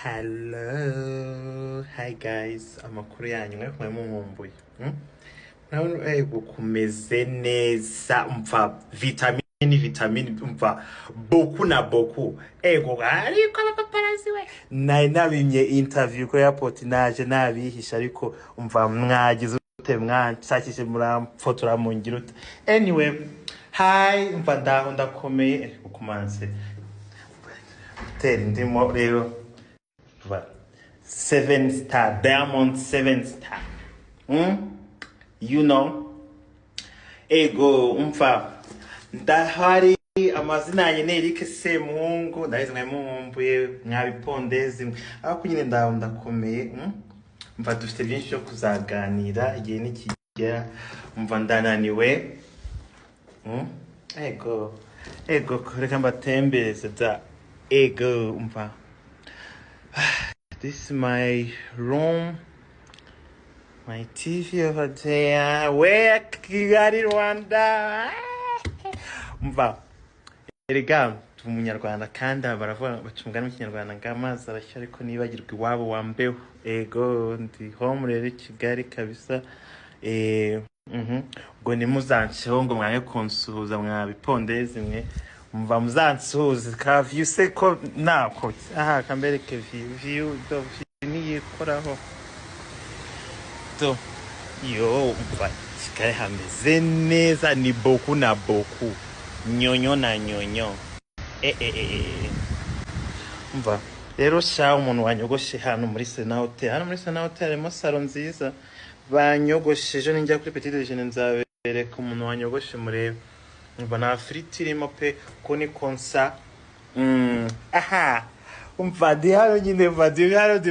Hello, hi guys, amakuru yanyu mwe mumumbuye. Nawe kumeze neza umva vitamini umva boku na boku. Ariko abapaparazi we. Nabimye interview ko airport naje nabihisha ariko umva mwagize ute mwanshakishe muramfotora mu ngiro. Anyway, hi umva ndakomeye kumanse. Ndimo rero 7-star Diamond 7-star. You know, ego umva ndahari amazina yanjye ni Eric Semungu, ndahize mwemumbuye mwabipondezi ariko nyine ndakomeye. Umva dufite byinshi byo kuzaganira igihe nikigera, umva ndananiwe. Ego reka mbatembereze da. Ego umva. This is my room, my TV over there. Where Kigali, Rwanda? Umva, erega umunyarwanda kandi baravuga bacungana mu kinyarwanda ngamazi arashya ariko nibagirwa iwabo wambeho. Ego ndi home rero Kigali kabisa. Ubwo nimuzanceho ngo mwange konsuhuza mwabipondeze mwe. Umva muzansuhuze ka view se ko nako kambereke view do niyikoraho to yo umva Kigali hameze neza ni boku na boku nyonyo na nyonyo. Umva rero sha umuntu wanyogoshe hano muri Sena Hotel. Hano muri Sena Hotel harimo salon nziza banyogosheje ninjya kuri Petit Déjeuner nzabereka umuntu wanyogoshe murebe. Umva na friti irimo pe ko ni konsa. Umva di hano nyine mva di hano di